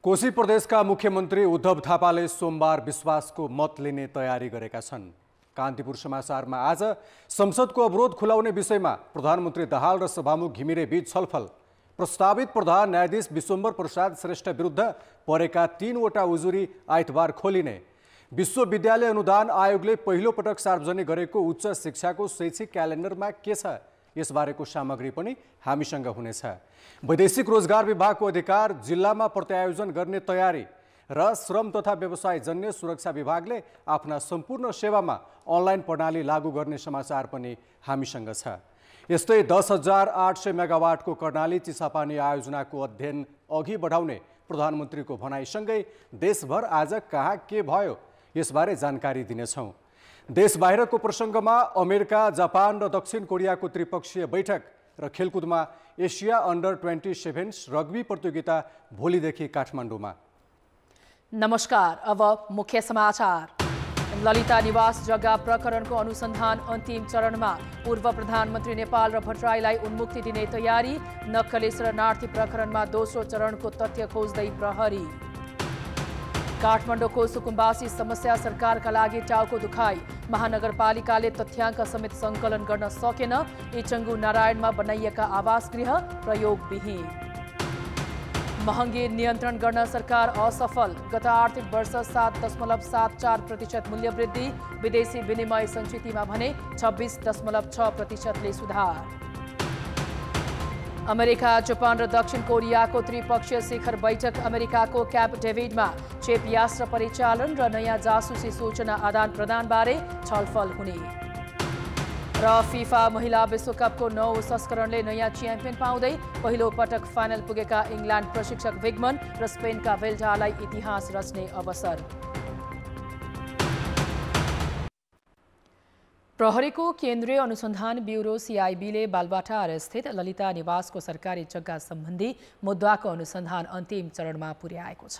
कोशी प्रदेशका मुख्यमन्त्री उद्धव थापाले सोमबार विश्वासको मत लिने तयारी गरेका छन्। कान्तिपुर समाचारमा आज संसदको अवरोध खुलाउने विषयमा प्रधानमन्त्री दाहाल र सभामुख घिमिरे बीच छलफल। प्रस्तावित प्रधान न्यायाधीश विश्वम्भर प्रसाद श्रेष्ठ विरुद्ध परेका 3वटा उजुरी आइतबार खोलिने। विश्वविद्यालय अनुदान आयोगले पहिलो पटक सार्वजनिक गरेको उच्च शिक्षाको शैक्षिक क्यालेन्डरमा के छ, यसबारेको सामग्री पनि हामीसँग हुनेछ। वैदेशिक रोजगार विभागको अधिकार जिल्लामा प्रत्यायोजन गर्ने तयारी र श्रम तथा व्यवसाय जन्य सुरक्षा विभागले आफ्ना सम्पूर्ण सेवामा अनलाइन प्रणाली लागू गर्ने समाचार पनि हामीसँग छ। यस्तै 10,800 मेगावाटको कर्णाली चिसापानी आयोजनाको अध्ययन अघि बढाउने प्रधानमन्त्रीको भनाइसँगै देशभर आज कहाँ के भयो यसबारे जानकारी दिनेछौँ। देश बाहिरको प्रसङ्गमा अमेरिका, जापान र दक्षिण कोरियाको त्रिपक्षीय बैठक र खेलकुदमा एसिया अन्डर 27 रग्बी प्रतियोगिता भोलिदेखि काठमाडौँमा। नमस्कार, अब मुख्य समाचार। ललिता निवास जग्गा प्रकरणको अनुसन्धान अन्तिम चरणमा। पूर्व प्रधानमन्त्री नेपाल र भट्टराईलाई उन्मुक्ति दिने तयारी। नक्कली शरणार्थी प्रकरणमा दोस्रो चरणको तथ्य खोज्दै प्रहरी। काठमाडौँको सुकुम्बासी समस्या सरकारका लागि टाउको दुखाइ। महानगरपालिकाले तथ्याङ्क समेत सङ्कलन गर्न सकेन। इचङ्गु नारायणमा बनाइएका आवास गृह प्रयोगविहीन। महँगी नियन्त्रण गर्न सरकार असफल। गत आर्थिक वर्ष 7.74% मूल्य वृद्धि। विदेशी विनिमय संचितिमा भने 26.6%ले सुधार। अमेरिका, जापान र दक्षिण कोरियाको त्रिपक्षीय शिखर बैठक अमेरिकाको क्याम्प डेभिडमा। क्षेपयास्त्र परिचालन र नयाँ जासुसी सूचना आदान प्रदानबारे छलफल हुने। र फिफा महिला विश्वकपको 9औं संस्करणले नयाँ च्याम्पियन पाउँदै पहिलो पटक फाइनल पुगेका इङ्ल्यान्ड प्रशिक्षक विगमन र स्पेनका भेल्डालाई इतिहास रच्ने अवसर। प्रहरीको केन्द्रीय अनुसन्धान ब्युरो CIBले बालबाटार स्थित ललिता निवासको सरकारी जग्गा सम्बन्धी मुद्दाको अनुसन्धान अन्तिम चरणमा पुर्याएको छ।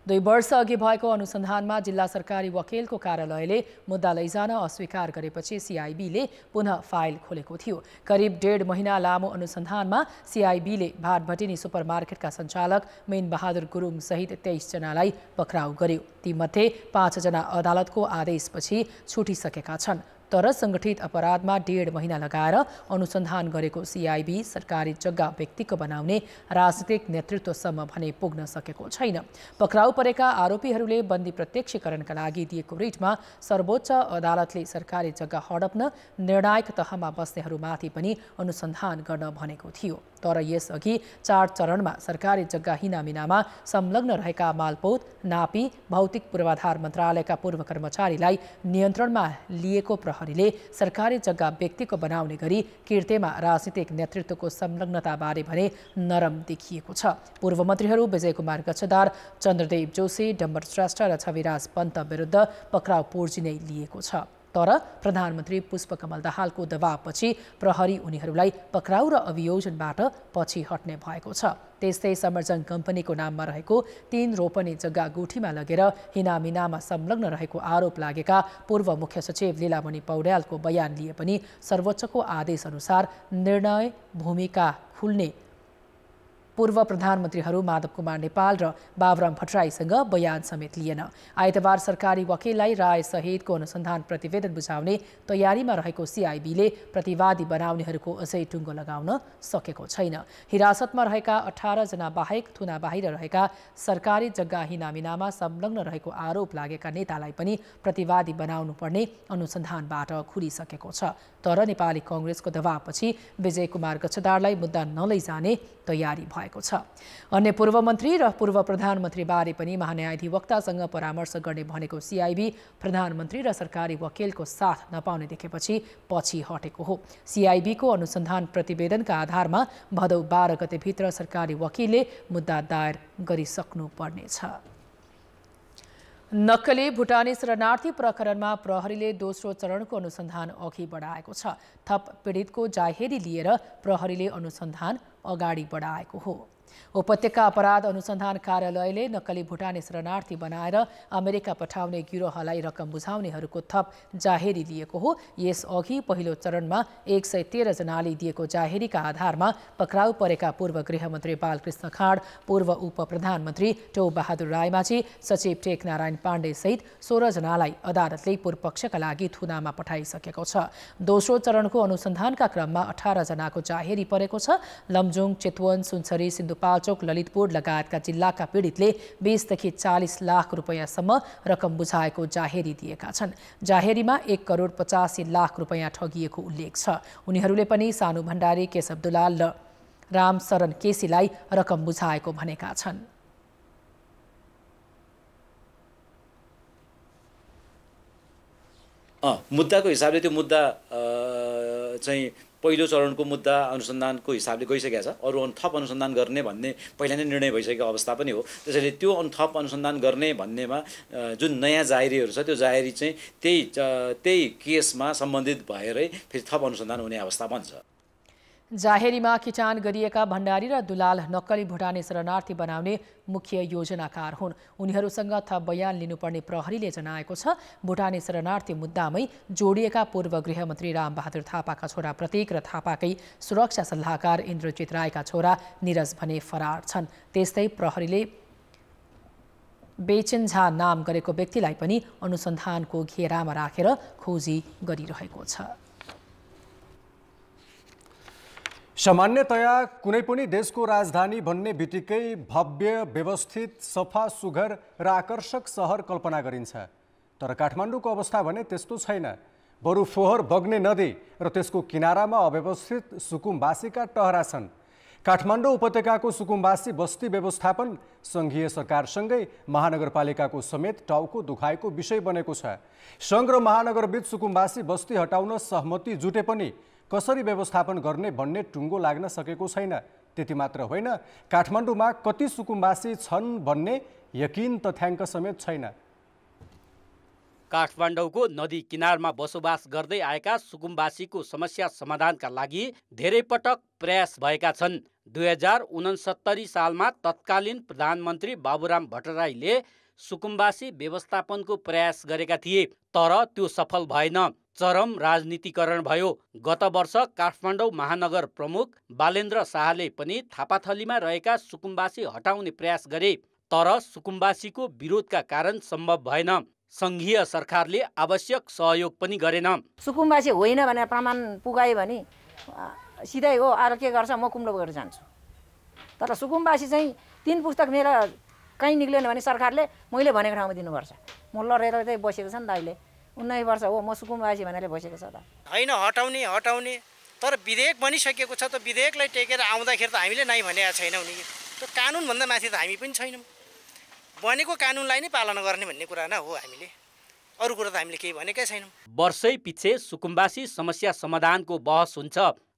2 वर्ष अघि भएको अनुसन्धानमा जिल्ला सरकारी वकिलको कार्यालयले मुद्दा लैजान अस्वीकार गरेपछि CIBले पुनः फाइल खोलेको थियो। करिब 1.5 महिना लामो अनुसन्धानमा CIBले भाटभटिनी सुपरमार्केटका सञ्चालक मेन बहादुर गुरुङ सहित 23 जनालाई पक्राउ गर्यो। तीमध्ये 5 जना अदालतको आदेशपछि छुटिसकेका छन्। तर सङ्गठित अपराधमा 1.5 महिना लगाएर अनुसन्धान गरेको CIB सरकारी जग्गा व्यक्तिको बनाउने राजनीतिक नेतृत्वसम्म भने पुग्न सकेको छैन। पक्राउ परेका आरोपीहरूले बन्दी प्रत्यक्षीकरणका लागि दिएको रिटमा सर्वोच्च अदालतले सरकारी जग्गा हडप्न निर्णायक तहमा बस्नेहरूमाथि पनि अनुसन्धान गर्न भनेको थियो। तर यसअघि 4 चरणमा सरकारी जग्गा हिनामिनामा संलग्न रहेका मालपोत, नापी, भौतिक पूर्वाधार मन्त्रालयका पूर्व कर्मचारीलाई नियन्त्रणमा लिएको प्रहरीले सरकारी जग्गा व्यक्तिको बनाउने गरी किर्तेमा राजनीतिक नेतृत्वको संलग्नताबारे भने नरम देखिएको छ। पूर्व मन्त्रीहरू विजय कुमार गच्छदार, चन्द्रदेव जोशी, डम्बर श्रेष्ठ र छविराज पन्त विरुद्ध पक्राउ पूर्जी नै लिएको छ। तर प्रधानमन्त्री पुष्पकमल दाहालको दबावपछि प्रहरी उनीहरूलाई पक्राउ र अभियोजनबाट पछि हट्ने भएको छ। त्यस्तै समर्जन कम्पनीको नाममा रहेको 3 रोपनी जग्गा गुठीमा लगेर हिनामिनामा संलग्न रहेको आरोप लागेका पूर्व मुख्य सचिव लीलामणि पौड्यालको बयान लिए पनि सर्वोच्चको आदेश अनुसार निर्णय भूमिका खुल्ने पूर्व प्रधानमन्त्रीहरू माधव कुमार नेपाल र बाबुराम भट्टराईसँग बयान समेत लिएन। आइतबार सरकारी वकिललाई राय सहितको अनुसन्धान प्रतिवेदन बुझाउने तयारीमा रहेको CIBले प्रतिवादी बनाउनेहरूको अझै टुङ्गो लगाउन सकेको छैन। हिरासतमा रहेका 18 जना बाहेक थुना बाहिर रहेका सरकारी जग्गा हिनामिनामा संलग्न रहेको आरोप लागेका नेतालाई पनि प्रतिवादी बनाउनु पर्ने अनुसन्धानबाट खुलिसकेको छ। तर नेपाली कांग्रेसको दबावपछि विजय कुमार गच्छदारलाई मुद्दा नलैजाने तयारी भएको छ। अन्य पूर्व मन्त्री र पूर्व प्रधानमन्त्रीबारे पनि महान्यायाधिवक्तासँग परामर्श गर्ने भनेको CIB प्रधानमन्त्री र सरकारी वकिलको साथ नपाउने देखेपछि पछि हटेको हो। CIBको अनुसन्धान प्रतिवेदनका आधारमा भदौ 12 गतेभित्र सरकारी वकिलले मुद्दा दायर गरिसक्नु पर्नेछ। नक्कली भुटानी शरणार्थी प्रकरणमा प्रहरीले दोस्रो चरणको अनुसन्धान अघि बढाएको छ। थप पीडितको जाहेरी लिएर प्रहरीले अनुसन्धान अगाडि बढाएको हो। उपत्यका अपराध अनुसन्धान कार्यालयले नक्कली भुटानी शरणार्थी बनाएर अमेरिका पठाउने गिरोहलाई रकम बुझाउनेहरूको थप जाहेरी लिएको हो। यसअघि पहिलो चरणमा 113 जनाले दिएको जाहेरीका आधारमा पक्राउ परेका पूर्व गृहमन्त्री बालकृष्ण खाँड, पूर्व उपप्रधानमन्त्री टो बहादुर रायमाझी, सचिव टेकनारायण पाण्डे सहित 16 जनालाई अदालतले पूर्वपक्षका लागि थुनामा पठाइसकेको छ। दोस्रो चरणको अनुसन्धानका क्रममा 18 जनाको जाहेरी परेको छ। लमजुङ, चितवन, सुनसरी, सिन्धुपाल्चोक, ललितपुर लगायतका जिल्लाका पीडितले 20 देखि 40 लाख रुपैयाँसम्म रकम बुझाएको जाहेरी दिएका छन्। जाहेरीमा 1 करोड 85 लाख रुपैयाँ ठगिएको उल्लेख छ। उनीहरूले पनि सानु भण्डारी, केशव दुलाल र रामशरण केसीलाई रकम बुझाएको भनेका छन्। मुद्दाको हिसाबले त्यो मुद्दा चाहिँ पहिलो चरणको मुद्दा अनुसन्धानको हिसाबले गइसकेको छ। अरू थप अनुसन्धान गर्ने भन्ने पहिला नै निर्णय भइसकेको अवस्था पनि हो। त्यसैले त्यो थप अनुसन्धान गर्ने भन्नेमा जुन नयाँ जाहेरीहरू छ त्यो जाहेरी चाहिँ त्यही केसमा सम्बन्धित भएरै फेरि थप अनुसन्धान हुने अवस्था बन्छ। जाहेरीमा किटान गरिएका भण्डारी र दुलाल नक्कली भुटानी शरणार्थी बनाउने मुख्य योजनाकार हुन्। उनीहरूसँग थप बयान लिनुपर्ने प्रहरीले जनाएको छ। भुटानी शरणार्थी मुद्दामै जोडिएका पूर्व गृहमन्त्री रामबहादुर थापाका छोरा प्रतीक र थापाकै सुरक्षा सल्लाहकार इन्द्रजित रायका छोरा निरज भने फरार छन्। त्यस्तै प्रहरीले बेचन झा नाम गरेको व्यक्तिलाई पनि अनुसन्धानको घेरामा राखेर खोजी गरिरहेको छ। सामान्यतया कुनै पनि देशको राजधानी भन्ने बित्तिकै भव्य, व्यवस्थित, सफा, सुघर र आकर्षक सहर कल्पना गरिन्छ। तर काठमाडौँको अवस्था भने त्यस्तो छैन। बरु फोहोर बग्ने नदी र त्यसको किनारामा अव्यवस्थित सुकुम्बासीका टहरा छन्। काठमाडौँ उपत्यकाको सुकुम्बासी बस्ती व्यवस्थापन सङ्घीय सरकारसँगै महानगरपालिकाको समेत टाउको दुखाएको विषय बनेको छ। सङ्घ र महानगरबीच सुकुम्बासी बस्ती हटाउन सहमति जुटे पनि कसरी व्यवस्थापन गर्ने भन्ने टुङ्गो लाग्न सकेको छैन। त्यति मात्र होइन, काठमाडौँमा कति सुकुम्बासी छन् भन्ने यकिन तथ्याङ्क समेत छैन। काठमाडौँको नदी किनारमा बसोबास गर्दै आएका सुकुम्बासीको समस्या समाधानका लागि धेरै पटक प्रयास भएका छन्। 2069 सालमा तत्कालीन प्रधानमन्त्री बाबुराम भट्टराईले सुकुम्बासी व्यवस्थापनको प्रयास गरेका थिए, तर त्यो सफल भएन। चरम राजनीतिकरण भयो। गत वर्ष काठमाडौँ महानगर प्रमुख बालेन्द्र शाहले पनि थापाथलीमा रहेका सुकुम्बासी हटाउने प्रयास गरे, तर सुकुम्बासीको विरोधका कारण सम्भव भएन। सङ्घीय सरकारले आवश्यक सहयोग पनि गरेन। सुकुम्बासी होइन भनेर प्रमाण पुगायो भने सिधै हो, आएर के गर्छ, म कुम्लो गरेर जान्छु। तर सुकुम्बासी चाहिँ 3 पुस्तक मेर कहीँ निक्लेन भने सरकारले मैले भनेको ठाउँमा दिनुपर्छ। म लडेर चाहिँ बसेको छ नि त। अहिले 19 वर्ष हो म सुकुम्बासी भनेर बसेको छ त। होइन हटाउने तर विधेयक बनिसकेको छ त। विधेयकलाई टेकेर आउँदाखेरि त हामीले नै भनेका छैनौँ नि। त्यो कानुनभन्दा माथि त हामी पनि छैनौँ। बनेको कानुनलाई नै पालना गर्ने भन्ने कुरा न हो। हामीले अरू कुरा त हामीले केही भनेकै छैनौँ। वर्षै पछि सुकुम्बासी समस्या समाधानको बहस हुन्छ,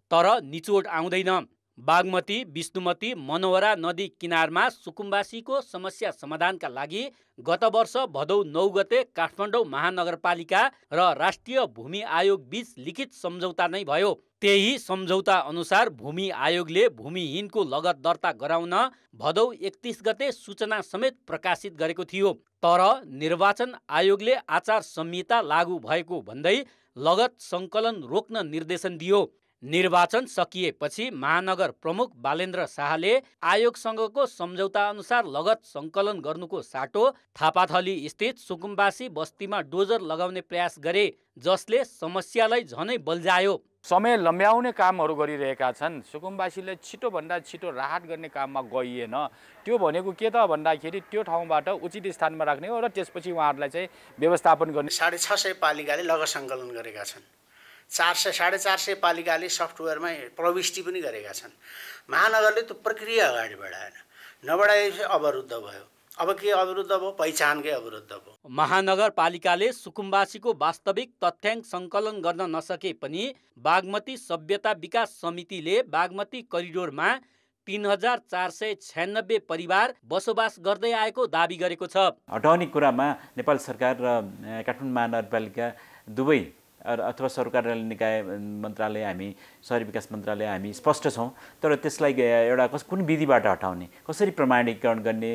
तर निचोड आउँदैन। बागमती, विष्णुमती, मनोहरा नदी किनारमा सुकुम्बासीको समस्या समाधानका लागि गत वर्ष भदौ 9 गते काठमाडौँ महानगरपालिका र राष्ट्रिय भूमि आयोग बीच लिखित सम्झौता नै भयो। त्यही सम्झौता अनुसार भूमि आयोगले भूमिहीनको लगत दर्ता गराउन भदौ 31 गते सूचना समेत प्रकाशित गरेको थियो। तर निर्वाचन आयोगले आचार संहिता लागू भएको भन्दै लगत सङ्कलन रोक्न निर्देशन दियो। निर्वाचन सकिएपछि महानगर प्रमुख बालेन्द्र शाहले आयोगसँगको सम्झौता अनुसार लगत सङ्कलन गर्नुको साटो थापाथली स्थित सुकुम्बासी बस्तीमा डोजर लगाउने प्रयास गरे, जसले समस्यालाई झनै बल्झायो। समय लम्ब्याउने कामहरू गरिरहेका छन्। सुकुम्बासीले छिटोभन्दा छिटो राहत गर्ने काममा गइएन। त्यो भनेको के त भन्दाखेरि त्यो ठाउँबाट उचित स्थानमा राख्ने हो र त्यसपछि उहाँहरूलाई चाहिँ व्यवस्थापन गर्ने। 650 पालिकाले लगत सङ्कलन गरेका छन्। 400-450 पालिकाले सफ्टवेयरमा प्रविष्टि पनि गरेका छन्। महानगरले त्यो प्रक्रिया अगाडि बढाएन। नबढाएपछि अवरुद्ध भयो। अब के अवरुद्ध भयो? पहिचानकै अवरुद्ध भयो। महानगरपालिकाले सुकुम्बासीको वास्तविक तथ्याङ्क सङ्कलन गर्न नसके पनि बागमती सभ्यता विकास समितिले बागमती करिडोरमा 3496 परिवार बसोबास गर्दै आएको दाबी गरेको छ। हटाउने कुरामा नेपाल सरकार र काठमाडौँ महानगरपालिका दुवै अथवा सरकार निकाय मन्त्रालय हामी शहरी विकास मन्त्रालय हामी स्पष्ट छौँ, तर त्यसलाई एउटा कुन विधिबाट हटाउने, कसरी प्रमाणीकरण गर्ने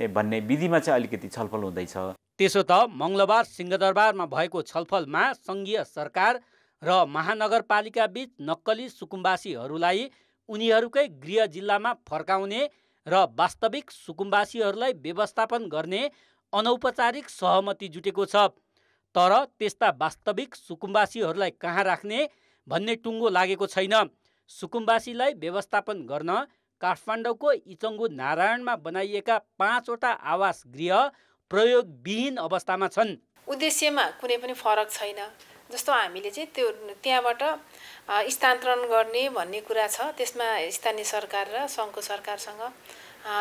भन्ने विधिमा चाहिँ अलिकति छलफल हुँदैछ। त्यसो त मङ्गलबार सिंहदरबारमा भएको छलफलमा सङ्घीय सरकार र महानगरपालिका बीच नक्कली सुकुम्बासीहरूलाई उनीहरूकै गृह जिल्लामा फर्काउने र वास्तविक सुकुम्बासीहरूलाई व्यवस्थापन गर्ने अनौपचारिक सहमति जुटेको छ। तर त्यस्ता वास्तविक सुकुम्बासीहरूलाई कहाँ राख्ने भन्ने टुङ्गो लागेको छैन। सुकुम्बासीलाई व्यवस्थापन गर्न काठमाडौँको इचङ्गु नारायणमा बनाइएका 5वटा आवास गृह प्रयोगविहीन अवस्थामा छन्। उद्देश्यमा कुनै पनि फरक छैन। जस्तो हामीले चाहिँ त्यो त्यहाँबाट स्थानान्तरण गर्ने भन्ने कुरा छ, त्यसमा स्थानीय सरकार र सङ्घको सरकारसँग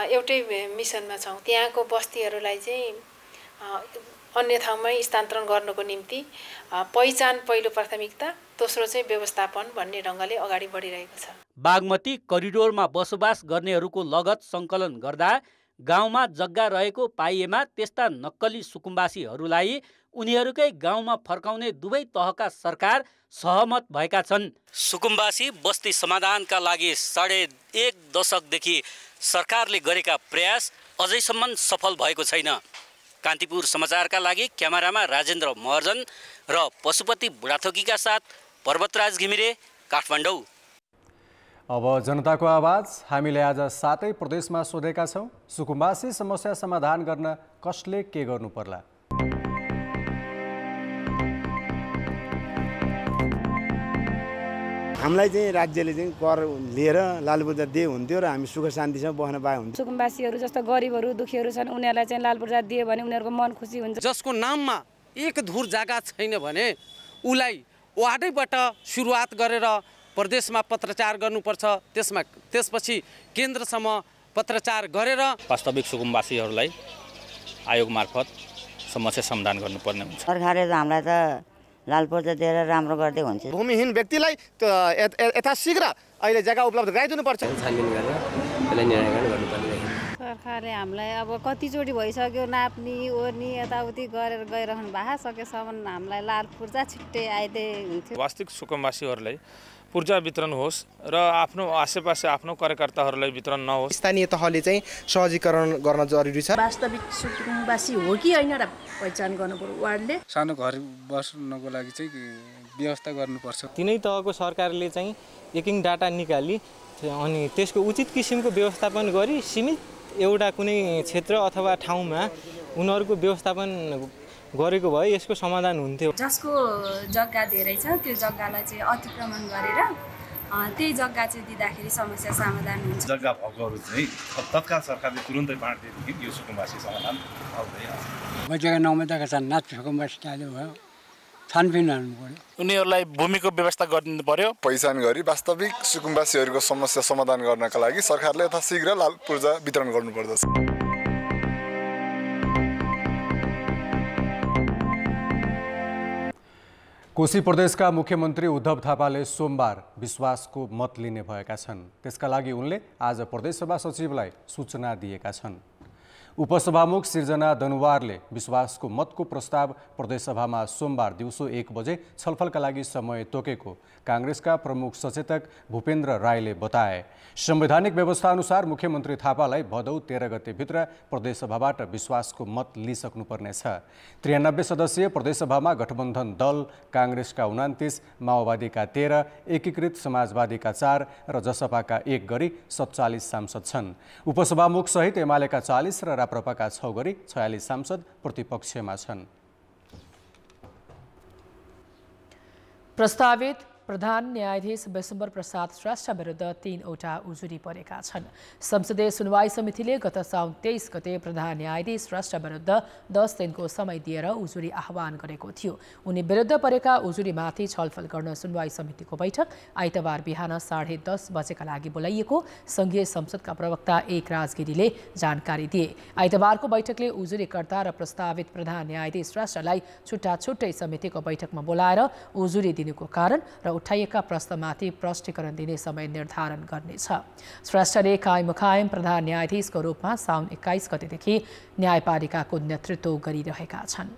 एउटै मिसनमा छौँ। त्यहाँको बस्तीहरूलाई चाहिँ अन्य ठाउँमै स्थानान्तरण गर्नको निम्ति पहिचान पहिलो प्राथमिकता, दोस्रो चाहिँ व्यवस्थापन भन्ने ढङ्गले अगाडि बढिरहेको छ। बागमती करिडोरमा बसोबास गर्नेहरूको लगत सङ्कलन गर्दा गाउँमा जग्गा रहेको पाइएमा त्यस्ता नक्कली सुकुम्बासीहरूलाई उनीहरूकै गाउँमा फर्काउने दुवै तहका सरकार सहमत भएका छन्। सुकुम्बासी बस्ती समाधानका लागि 1.5 दशकदेखि सरकारले गरेका प्रयास अझैसम्म सफल भएको छैन। कान्तिपुर समाचारका लागि क्यामेरामा राजेन्द्र महर्जन र पशुपति बुढाथोकीका साथ पर्वतराज घिमिरे, काठमाडौँ। अब जनताको आवाज। हामीले आज 7 प्रदेशमा सोधेका छौँ, सुकुम्बासी समस्या समाधान गर्न कसले के गर्नु पर्ला? हामीलाई चाहिँ राज्यले चाहिँ कर लिएर लालपूर्जा दिए हुन्थ्यो र हामी सुख शान्तिसँग बस्न पाए हुन्थ्यो। सुकुम्बासीहरू जस्तो गरिबहरू दुखीहरू छन्, उनीहरूलाई चाहिँ लालपूर्जा दियो भने उनीहरूको मन खुसी हुन्छ। जसको नाममा एक धुर जग्गा छैन भने उलाई वार्डैबाट सुरुवात गरेर प्रदेशमा पत्रचार गर्नुपर्छ, त्यसपछि केन्द्रसम्म पत्रचार गरेर वास्तविक सुकुम्बासीहरूलाई आयोग मार्फत समस्या समाधान गर्नुपर्ने हुन्छ। सरकारले त हामीलाई त लालपूर्जा दिएर राम्रो गर्दै हुन्छ। भूमिहीन व्यक्तिलाई यथाशीघ्र अहिले जग्गा उपलब्ध गराइदिनुपर्छ। छानबिन गरेर त्यसलाई निर्णय गर्नुपर्ने। सरकारले हामीलाई अब कतिचोटि भइसक्यो नाप्ने ओर्ने यताउति गरेर गइरहनु भएको, सकेसम्म हामीलाई लालपूर्जा छिट्टै आइदिए हुन्थ्यो। वास्तविक सुकुम्बासीहरूलाई पूर्जा वितरण होस् र आफ्नो आसेपासे आफ्नो कार्यकर्ताहरूलाई वितरण नहोस्। स्थानीय तहले चाहिँ सहजीकरण गर्न जरुरी छ। वास्तविक सुकुम्बासी हो कि होइन र पहिचान गर्नुपर्छ। वार्डले सानो घर बस्नको लागि चाहिँ व्यवस्था गर्नुपर्छ। तिनै तहको सरकारले चाहिँ एकिङ डाटा निकाली अनि त्यसको उचित किसिमको व्यवस्थापन गरी सीमित एउटा कुनै क्षेत्र अथवा ठाउँमा उनीहरूको व्यवस्थापन गरेको भए यसको समाधान हुन्थ्यो। जसको जग्गा धेरै छ त्यो जग्गालाई चाहिँ अतिक्रमण गरेर त्यही जग्गा चाहिँ दिँदाखेरि समस्या समाधान हुन्छ। जग्गा भएकोहरू चाहिँ तत्काल सरकारले तुरुन्तै बाँडिदिएदेखि यो सुकुम्बासी समाधान आउँदैन। जग्गा नमिलेका छन्, नाच सुकुम्बासी चाल्यो भयो, छानबिन गर्नु पर्यो। उनीहरूलाई भूमिको व्यवस्था गरिदिनु पर्यो। पहिचान गरी वास्तविक सुकुम्बासीहरूको समस्या समाधान गर्नका लागि सरकारले यथाशीघ्र लालपूर्जा वितरण गर्नुपर्दछ। कोशी प्रदेशका मुख्यमन्त्री उद्धव थापाले सोमबार विश्वासको मत लिने भएका छन्। त्यसका लागि उनले आज प्रदेशसभा सचिवलाई सूचना दिएका छन्। उपसभामुख सिर्जना दनुवारले विश्वासको मतको प्रस्ताव प्रदेशसभामा सोमबार दिउँसो 1 बजे छलफलका लागि समय तोकेको काङ्ग्रेसका प्रमुख सचेतक भूपेन्द्र राईले बताए। संवैधानिक व्यवस्था अनुसार मुख्यमन्त्री थापालाई भदौ 13 गतेभित्र प्रदेशसभाबाट विश्वासको मत लिइसक्नुपर्नेछ। 93 सदस्यीय प्रदेशसभामा गठबन्धन दल काङ्ग्रेसका 29, माओवादीका 13, एकीकृत समाजवादीका 4 र जसपाका 1 गरी 47 सांसद छन्। उपसभामुख सहित एमालेका 40 र राप्रपाका 6 गरी 46 सांसद प्रतिपक्षमा छन्। प्रस्तावित प्रधान न्यायाधीश विशम्बर प्रसाद श्रेष्ठ विरुद्ध 3वटा उजुरी परेका छन्। संसदीय सुनवाई समितिले गत साउन 23 गते प्रधान न्यायाधीश श्रेष्ठ विरुद्ध 10 दिनको समय दिएर उजुरी आह्वान गरेको थियो। उनी विरुद्ध परेका उजुरीमाथि छलफल गर्न सुनवाई समितिको बैठक आइतबार बिहान 10:30 बजेका लागि बोलाइएको संघीय संसदका प्रवक्ता एक राजगिरीले जानकारी दिए। आइतबारको बैठकले उजुरीकर्ता र प्रस्तावित प्रधान न्यायाधीश श्रेष्ठलाई छुट्टै समितिको बैठकमा बोलाएर उजुरी दिनुको कारण र उठाइएका प्रश्नमाथि प्रष्टीकरण दिने समय निर्धारण गर्नेछ। श्रेष्ठले कायम प्रधान न्यायाधीशको रूपमा साउन 21 गतेदेखि न्यायपालिकाको नेतृत्व गरिरहेका छन्।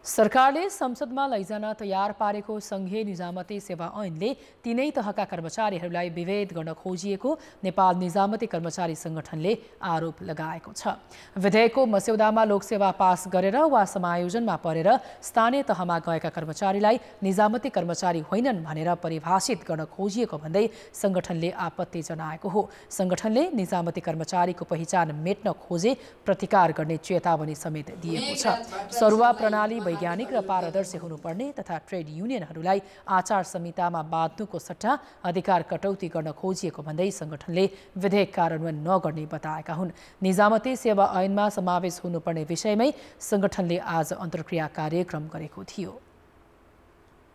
सरकारले संसदमा लैजान तयार पारेको सङ्घीय निजामती सेवा ऐनले तीनै तहका कर्मचारीहरूलाई विभेद गर्न खोजिएको नेपाल निजामती कर्मचारी सङ्गठनले आरोप लगाएको छ। विधेयकको मस्यौदामा लोकसेवा पास गरेर वा समायोजनमा परेर स्थानीय तहमा गएका कर्मचारीलाई निजामती कर्मचारी होइनन् भनेर परिभाषित गर्न खोजिएको भन्दै सङ्गठनले आपत्ति जनाएको हो। सङ्गठनले निजामती कर्मचारीको पहिचान मेट्न खोजे प्रतिकार गर्ने चेतावनी समेत दिएको छ। सरुवा प्रणाली वैज्ञानिक र पारदर्शी हुनुपर्ने तथा ट्रेड युनियनहरूलाई आचार संहितामा बाँध्नुको सट्टा अधिकार कटौती गर्न खोजिएको भन्दै सङ्गठनले विधेयक कार्यान्वयन नगर्ने बताएका हुन्। निजामती सेवा ऐनमा समावेश हुनुपर्ने विषयमै सङ्गठनले आज अन्तर्क्रिया कार्यक्रम गरेको थियो।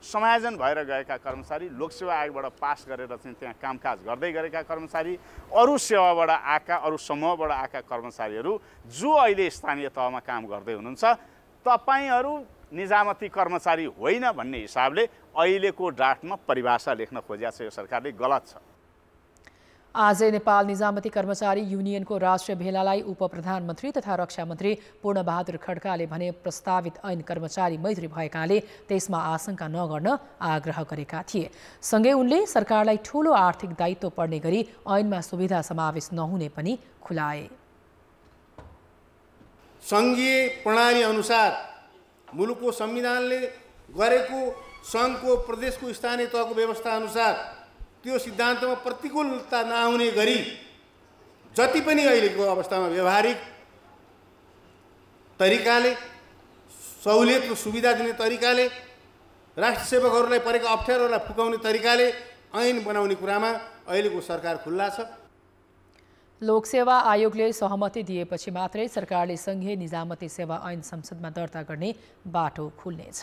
समायोजन भएर गएका कर्मचारी, लोकसेवा आयोगबाट पास गरेर चाहिँ त्यहाँ कामकाज गर्दै गरेका कर्मचारी, अरू सेवाबाट आएका, अरू समूहबाट आएका कर्मचारीहरू जो अहिले स्थानीय तहमा काम गर्दै हुनुहुन्छ, तपाईहरू निजामती कर्मचारी होइन भन्ने हिसाबले अहिलेको ड्राफ्टमा परिभाषा लेख्न खोजेको छ। यो सरकारले गलत छ। आज नेपाल निजामती कर्मचारी युनियनको राष्ट्रिय भेलालाई उपप्रधानमन्त्री तथा रक्षा मन्त्री पूर्णबहादुर खड्काले भने प्रस्तावित ऐन कर्मचारी मैत्री भएकाले त्यसमा आशंका नगर्न आग्रह गरेका थिए। सँगै उनले सरकारलाई ठूलो आर्थिक दायित्व पर्ने गरी ऐनमा सुविधा समावेश नहुने पनि खुलाए। सङ्घीय प्रणाली अनुसार मुलुकको संविधानले गरेको सङ्घको प्रदेशको स्थानीय तहको व्यवस्था अनुसार त्यो सिद्धान्तमा प्रतिकूलता नआउने गरी जति पनि अहिलेको अवस्थामा व्यवहारिक तरिकाले सहुलियत र सुविधा दिने तरिकाले राष्ट्र सेवकहरूलाई परेका अप्ठ्यारोलाई फुकाउने तरिकाले ऐन बनाउने कुरामा अहिलेको सरकार खुल्ला छ। लोकसेवा आयोगले सहमति दिएपछि मात्रै सरकारले सङ्घीय निजामती सेवा ऐन संसदमा दर्ता गर्ने बाटो खुल्नेछ।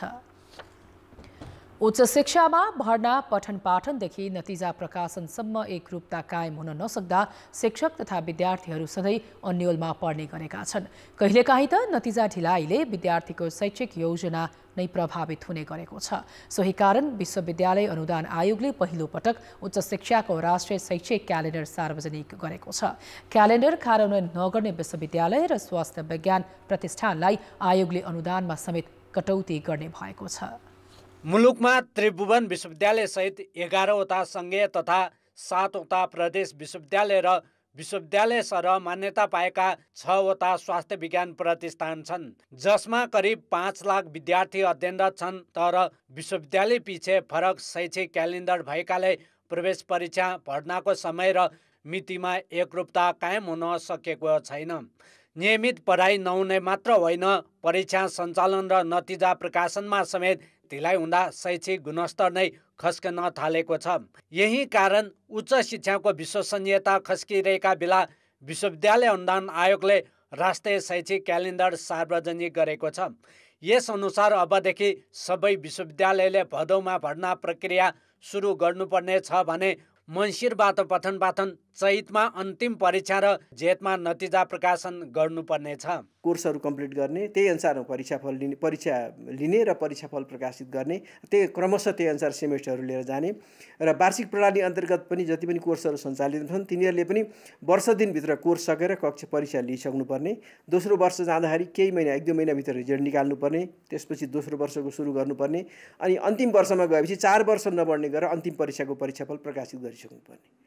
उच्च शिक्षामा भर्ना पठन पाठनदेखि नतिजा प्रकाशनसम्म एकरूपता कायम हुन नसक्दा शिक्षक तथा विद्यार्थीहरू सधैँ अन्योलमा पर्ने गरेका छन्। कहिलेकाहीँ त नतिजा ढिलाइले विद्यार्थीको शैक्षिक योजना नै प्रभावित हुने गरेको छ। सोही कारण विश्वविद्यालय अनुदान आयोगले पहिलो पटक उच्च शिक्षाको राष्ट्रिय शैक्षिक क्यालेन्डर सार्वजनिक गरेको छ। क्यालेन्डर कार्यान्वयन नगर्ने विश्वविद्यालय र स्वास्थ्य विज्ञान प्रतिष्ठानलाई आयोगले अनुदानमा समेत कटौती गर्ने भएको छ। मुलुकमा त्रिभुवन विश्वविद्यालय सहित 11वटा सङ्घीय तथा 7वटा प्रदेश विश्वविद्यालय र विश्वविद्यालय सरह मान्यता पाएका 6वटा स्वास्थ्य विज्ञान प्रतिष्ठान छन्, जसमा करिब 5 लाख विद्यार्थी अध्ययनरत छन्। तर विश्वविद्यालय पछि फरक शैक्षिक क्यालेन्डर भएकाले प्रवेश परीक्षा भर्नाको समय र मितिमा एकरूपता कायम हुन सकेको छैन। नियमित पढाइ नहुने मात्र होइन, परीक्षा सञ्चालन र नतिजा प्रकाशनमा समेत ढिलाइ हुँदा शैक्षिक गुणस्तर नै खस्कन थालेको छ। यही कारण उच्च शिक्षाको विश्वसनीयता खस्किरहेका बेला विश्वविद्यालय अनुदान आयोगले राष्ट्रिय शैक्षिक क्यालेन्डर सार्वजनिक गरेको छ। यस अनुसार अबदेखि सबै विश्वविद्यालयले भदौमा भर्ना प्रक्रिया सुरु गर्नुपर्ने छ भने मङ्सिरबाट पठन पाठन, चैतमा अन्तिम परीक्षा र जेठमा नतिजा प्रकाशन गर्नुपर्नेछ। कोर्सहरू कम्प्लिट गर्ने, त्यही अनुसार परीक्षा लिने र परीक्षाफल प्रकाशित गर्ने, त्यही क्रमशः त्यही अनुसार सेमेस्टरहरू लिएर जाने र वार्षिक प्रणाली अन्तर्गत पनि जति पनि कोर्सहरू सञ्चालित छन् तिनीहरूले पनि वर्ष दिनभित्र कोर्स सकेर कक्षा परीक्षा लिइसक्नुपर्ने। दोस्रो वर्ष जाँदाखेरि केही महिना 1-2 महिनाभित्र रिजल्ट निकाल्नुपर्ने, त्यसपछि दोस्रो वर्षको सुरु गर्नुपर्ने, अनि अन्तिम वर्षमा गएपछि 4 वर्ष नबढ्ने गरेर अन्तिम परीक्षाको परीक्षाफल प्रकाशित गरिसक्नुपर्ने।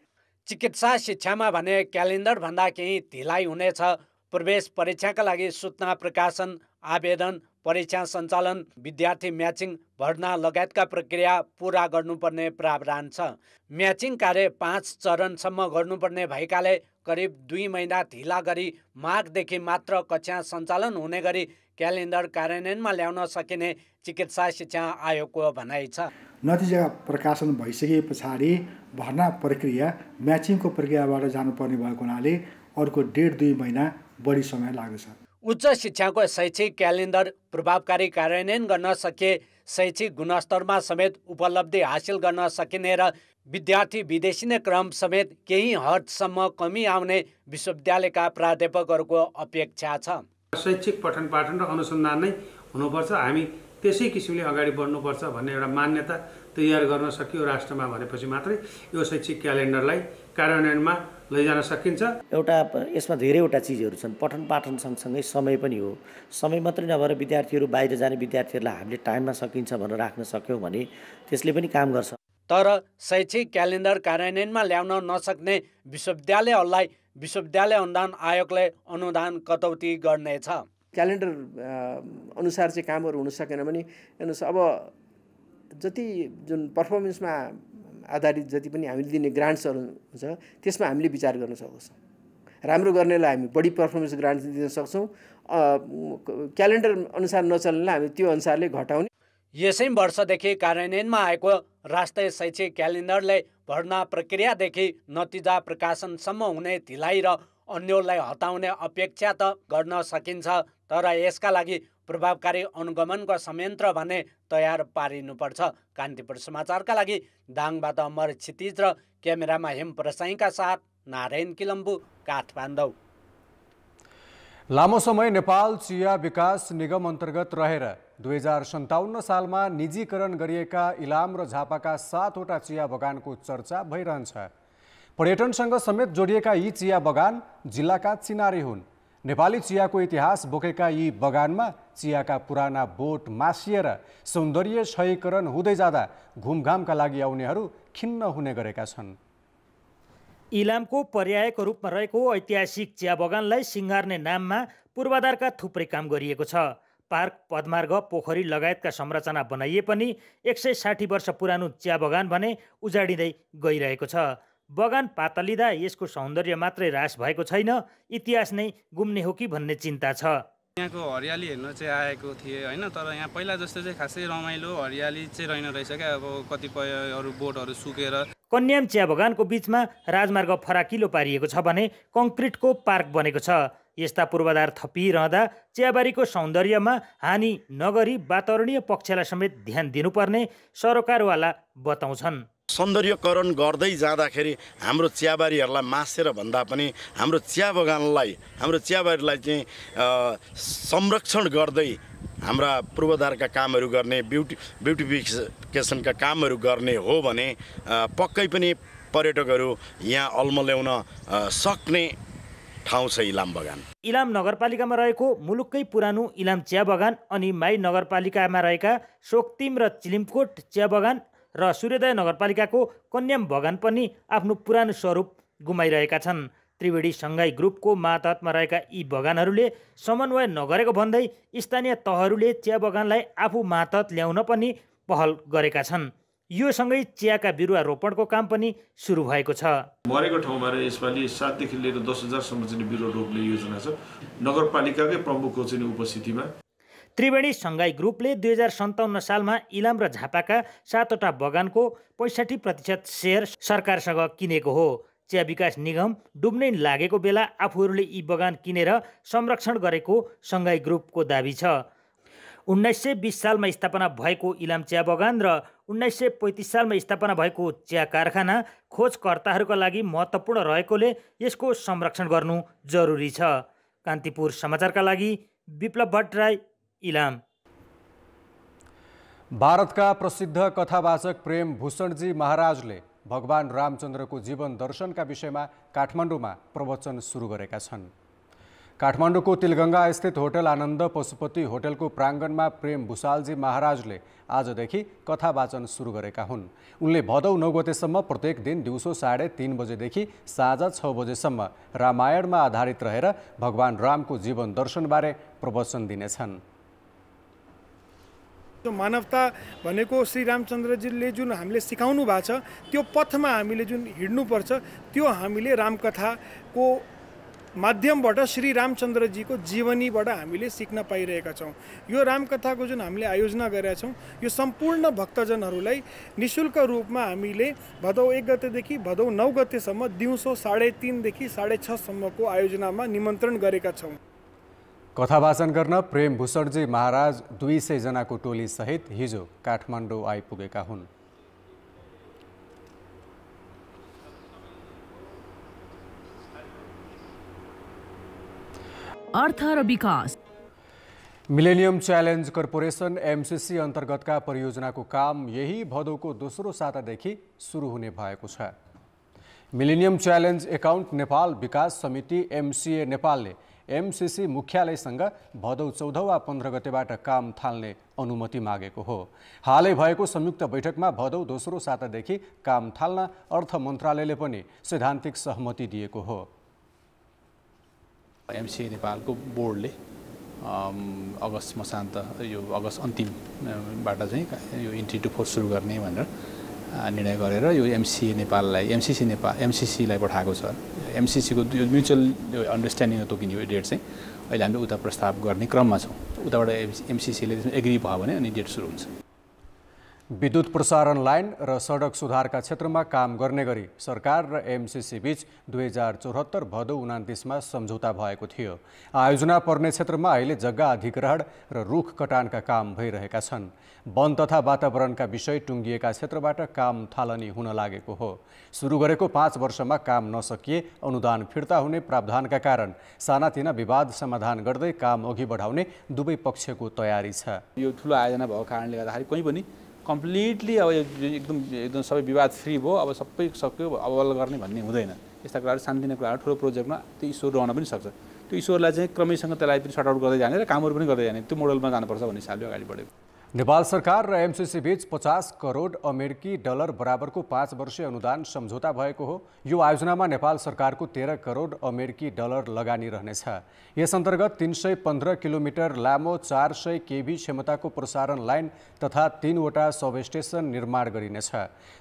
चिकित्सा शिक्षामा भने क्यालेन्डर भन्दा केही ढिलाइ हुनेछ। प्रवेश परीक्षाका लागि सूचना प्रकाशन, आवेदन, परीक्षा सञ्चालन, विद्यार्थी म्याचिङ, भर्ना लगायतका प्रक्रिया पूरा गर्नुपर्ने प्रावधान छ। म्याचिङ कार्य 5 चरणसम्म गर्नुपर्ने भएकाले करिब 2 महिना ढिला गरी माघदेखि मात्र कक्षा सञ्चालन हुने गरी क्यालेन्डर कार्यान्वयनमा ल्याउन सकिने चिकित्सा शिक्षा आयोगको भनाइ छ। नतिजा प्रकाशन भइसके पछाडि भर्ना प्रक्रिया म्याचिङको प्रक्रियाबाट जानुपर्ने भएको हुनाले अर्को 1.5-2 महिना बढी समय लाग्दछ। उच्च शिक्षाको शैक्षिक क्यालेन्डर प्रभावकारी कार्यान्वयन गर्न सके शैक्षिक गुणस्तरमा समेत उपलब्धि हासिल गर्न सकिने र विद्यार्थी विदेशिने क्रम समेत केही हदसम्म कमी आउने विश्वविद्यालयका प्राध्यापकहरूको अपेक्षा छ। शैक्षिक पठन पाठन र अनुसन्धान नै हुनुपर्छ, हामी त्यसै किसिमले अगाडि बढ्नुपर्छ भन्ने एउटा मान्यता तयार गर्न सकियो राष्ट्रमा भनेपछि मात्रै यो शैक्षिक क्यालेन्डरलाई कार्यान्वयनमा लैजान सकिन्छ। एउटा यसमा धेरैवटा चिजहरू छन्। पठन पाठन सँगसँगै समय पनि हो। समय मात्रै नभएर विद्यार्थीहरू बाहिर जाने विद्यार्थीहरूलाई हामीले टाइममा सकिन्छ भनेर राख्न सक्यौँ भने त्यसले पनि काम गर्छ। तर शैक्षिक क्यालेन्डर कार्यान्वयनमा ल्याउन नसक्ने विश्वविद्यालयहरूलाई विश्वविद्यालय अनुदान आयोगले अनुदान कटौती गर्नेछ। क्यालेन्डर अनुसार चाहिँ कामहरू हुन सकेन भने हेर्नुहोस्, अब जति जुन पर्फर्मेन्समा आधारित जति पनि हामीले दिने ग्रान्ट्सहरू हुन्छ त्यसमा हामीले विचार गर्न सक्छौँ। राम्रो गर्नेलाई हामी बढी पर्फर्मेन्स ग्रान्ट दिन सक्छौँ। क्यालेन्डर अनुसार नचल्नेलाई हामी त्यो अनुसारले घटाउने। यसै वर्षदेखि कार्यान्वयनमा आएको राष्ट्रिय शैक्षिक क्यालेन्डरले भर्ना प्रक्रियादेखि नतिजा प्रकाशनसम्म हुने ढिलाइ र अन्यललाई हटाउने अपेक्षा त गर्न सकिन्छ, तर यसका लागि प्रभावकारी अनुगमनको संयन्त्र भने तयार पारिनुपर्छ। कान्तिपुर समाचारका लागि दाङबाट अमर क्षितिज र क्यामेरामा हेम प्रसाईका साथ नारायण किलम्बु, काठमाडौँ। लामो समय नेपाल चिया विकास निगम अन्तर्गत रहेर 2057 सालमा निजीकरण गरिएका इलाम र झापाका 7वटा चिया बगानको चर्चा भइरहन्छ। पर्यटनसँग समेत जोडिएका यी चिया बगान जिल्लाका चिनारी हुन्। नेपाली चियाको इतिहास बोकेका यी बगानमा चियाका पुराना बोट मासिएर सौन्दर्य क्षयीकरण हुँदै जाँदा घुमघामका लागि आउनेहरू खिन्न हुने गरेका छन्। इलामको पर्यायको रूपमा रहेको ऐतिहासिक चिया बगानलाई सिँगार्ने नाममा पूर्वाधारका थुप्रै काम गरिएको छ। पार्क, पदमार्ग, पोखरी लगायतका संरचना बनाइए पनि 160 वर्ष पुरानो चिया बगान भने उजाडिँदै गइरहेको छ। बगान पातलिँदा यसको सौन्दर्य मात्रै ह्रास भएको छैन, इतिहास नै गुम्ने हो कि भन्ने चिन्ता छ। यहाँको हरियाली हेर्न चाहिँ आएको थिएँ होइन, तर यहाँ पहिला जस्तो चाहिँ खासै रमाइलो हरियाली चाहिँ रहेन रहेछ क्या। अब कतिपय अरू बोटहरू सुकेर। कन्याम चिया बगानको बीचमा राजमार्ग फराकिलो पारिएको छ भने कङ्क्रिटको पार्क बनेको छ। यस्ता पूर्वाधार थपिरहँदा चियाबारीको सौन्दर्यमा हानि नगरी वातावरणीय पक्षलाई समेत ध्यान दिनुपर्ने सरोकारवाला बताउँछन्। सौन्दर्यकरण गर्दै जाँदाखेरि हाम्रो चियाबारीहरूलाई मासेर भन्दा पनि हाम्रो चिया बगानलाई, हाम्रो चियाबारीलाई चाहिँ संरक्षण गर्दै हाम्रा पूर्वाधारका कामहरू गर्ने, ब्युटिफिकेसनका कामहरू गर्ने हो भने पक्कै पनि पर्यटकहरू यहाँ अल्मल्याउन सक्ने ठाउँ छ इलाम बगान। इलाम नगरपालिकामा रहेको मुलुककै पुरानो इलाम चिया बगान अनि माई नगरपालिकामा रहेका सोक्तिम र चिलिमकोट चिया बगान र सूर्योदय नगरपालिकाको कन्याम बगान पनि आफ्नो पुरानो स्वरूप गुमाइरहेका छन्। त्रिवेणी सङ्घाई ग्रुपको मातहतमा रहेका यी बगानहरूले समन्वय नगरेको भन्दै स्थानीय तहहरूले चिया बगानलाई आफू मातहत ल्याउन पनि पहल गरेका छन्। यो सँगै चियाका बिरुवा रोपणको काम पनि सुरु भएको छ। मरेको ठाउँमा यसपालि 7 देखि लिएर 10,000 सम्म चाहिँ बिरुवा रोप्ने योजना छ नगरपालिकाकै प्रमुखको चाहिँ उपस्थितिमा। त्रिवेणी सङ्घाई ग्रुपले 2057 सालमा इलाम र झापाका 7वटा बगानको 65% सेयर सरकारसँग किनेको हो। चिया विकास निगम डुब्नै लागेको बेला आफूहरूले यी बगान किनेर संरक्षण गरेको सङ्घाई ग्रुपको दाबी छ। 1920 सालमा स्थापना भएको इलाम चिया बगान र 1935 सालमा स्थापना भएको चिया कारखाना खोजकर्ताहरूका लागि महत्त्वपूर्ण रहेकोले यसको संरक्षण गर्नु जरुरी छ। कान्तिपुर समाचारका लागि विप्लव भट्टराई, इलाम। भारतका प्रसिद्ध कथावाचक प्रेम भूषणजी महाराजले भगवान रामचन्द्रको जीवन दर्शनका विषयमा काठमाडौँमा प्रवचन सुरु गरेका छन्। काठमाडौँको तिलगङ्गा स्थित होटल आनन्द पशुपति होटलको प्राङ्गणमा प्रेम भूषालजी महाराजले आजदेखि कथा वाचन सुरु गरेका हुन्। उनले भदौ 9 गतेसम्म प्रत्येक दिन दिउँसो 3:30 बजेदेखि साँझ 6 बजेसम्म रामायणमा आधारित रहेर भगवान रामको जीवन दर्शनबारे प्रवचन दिनेछन्। मानवता भनेको श्री रामचन्द्रजीले जुन हामीले सिकाउनु भएको छ त्यो पथमा हामीले जुन हिँड्नुपर्छ त्यो हामीले रामकथाको माध्यमबाट श्री रामचन्द्रजीको जीवनीबाट हामीले सिक्न पाइरहेका छौँ। यो रामकथाको जुन हामीले आयोजना गरेका छौँ यो सम्पूर्ण भक्तजनहरूलाई निःशुल्क रूपमा हामीले भदौ 1 गतेदेखि भदौ 9 गतेसम्म दिउँसो 3:30 देखि 6:30 सम्मको आयोजनामा निमन्त्रण गरेका छौँ। कथा वाचन गर्न प्रेम भूषणजी महाराज 200 जनाको टोली सहित हिजो काठमाडौँ आइपुगेका हुन्। अर्थ र विकास। मिलेनियम च्यालेन्ज कर्पोरेसन एमसीसी अन्तर्गतका परियोजनाको काम यही भदौको दोस्रो सातादेखि सुरु हुने भएको छ। मिलेनियम च्यालेन्ज एकाउन्ट नेपाल विकास समिति एमसीए नेपालले एमसीसी मुख्यालयसँग भदौ 14 वा 15 गतेबाट काम थाल्ने अनुमति मागेको हो। हालै भएको संयुक्त बैठकमा भदौ दोस्रो सातादेखि काम थाल्न अर्थ मन्त्रालयले पनि सैद्धान्तिक सहमति दिएको हो। एमसीए नेपालको बोर्डले अगस्त मसान्त यो अगस्त अन्तिमबाट चाहिँ यो इन्ट्री टु फोर्स सुरु गर्ने भनेर निर्णय गरेर यो एमसीए नेपाललाई एमसीसीलाई पठाएको छ। एमसीसीको यो म्युचुअल अन्डरस्ट्यान्डिङ तोकिने यो डेट चाहिँ अहिले हामीले उता प्रस्ताव गर्ने क्रममा छौँ। उताबाट एमसीसीले एग्री भयो भने अनि डेट सुरु हुन्छ। विद्युत प्रसारण लाइन र सडक सुधारका क्षेत्रमा काम गर्ने गरी सरकार र एमसीसी बीच 2074 भदौ 29मा सम्झौता भएको थियो। आयोजना पर्ने क्षेत्रमा अहिले जग्गा अधिग्रहण र रुख कटानका काम भइरहेका छन्। वन तथा वातावरणका विषय टुङ्गिएका क्षेत्रबाट काम थालनी हुन लागेको हो। सुरु गरेको 5 वर्षमा काम नसकिए अनुदान फिर्ता हुने प्रावधानका कारण सानातिना विवाद समाधान गर्दै काम अघि बढाउने दुवै पक्षको तयारी छ। यो ठुलो आयोजना भएको कारणले गर्दाखेरि कुनै पनि कम्प्लिटली अब एकदम सबै विवाद फ्री भयो, अब सबै सक्यो अवल गर्ने भन्ने हुँदैन। यस्ता कुराहरू सानोतिनो कुराहरू ठुलो प्रोजेक्टमा त्यो इस्योहरू रहन पनि सक्छ। त्यो इस्योहरूलाई चाहिँ क्रमैसँग त्यसलाई पनि सर्ट आउट गर्दै जाने र कामहरू पनि गर्दै जाने त्यो मोडलमा जानुपर्छ भन्ने हिसाबले अगाडि बढेको। नेपाल सरकार र एमसीसी बीच 50 करोड अमेरिकी डलर बराबरको 5 वर्षीय अनुदान सम्झौता भएको हो। यो आयोजनामा नेपाल सरकारको 13 करोड अमेरिकी डलर लगानी रहनेछ। यस अन्तर्गत 315 किलोमिटर लामो 400 केभी क्षमताको प्रसारण लाइन तथा 3 वटा सबस्टेसन निर्माण गरिनेछ।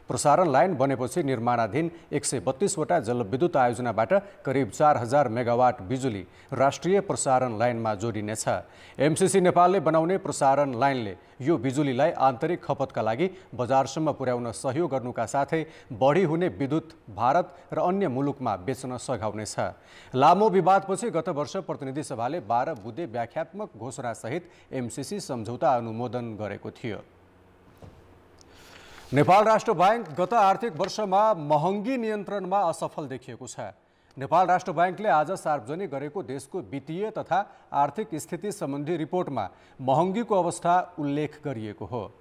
प्रसारण लाइन बनेपछि निर्माणाधीन 132 वटा जलविद्युत आयोजनाबाट करिब 4000 मेगावाट बिजुली राष्ट्रिय प्रसारण लाइनमा जोडिनेछ। एमसीसी नेपालले बनाउने प्रसारण लाइनले यो बिजुलीलाई आन्तरिक खपतका लागि बजारसम्म पुर्याउन सहयोग गर्नुका साथै बढी हुने विद्युत भारत र अन्य मुलुकमा बेच्न सघाउनेछ। लामो विवादपछि गत वर्ष प्रतिनिधि सभाले 12 बुँदे व्याख्यात्मक घोषणासहित एमसीसी सम्झौता अनुमोदन गरेको थियो। नेपाल राष्ट्र बैंक गत आर्थिक वर्षमा महँगी नियन्त्रणमा असफल देखिएको छ। नेपाल राष्ट्र बैंकले आज सार्वजनिक गरेको देशको वित्तीय तथा आर्थिक स्थिति सम्बन्धी रिपोर्टमा महँगीको अवस्था उल्लेख गरिएको हो।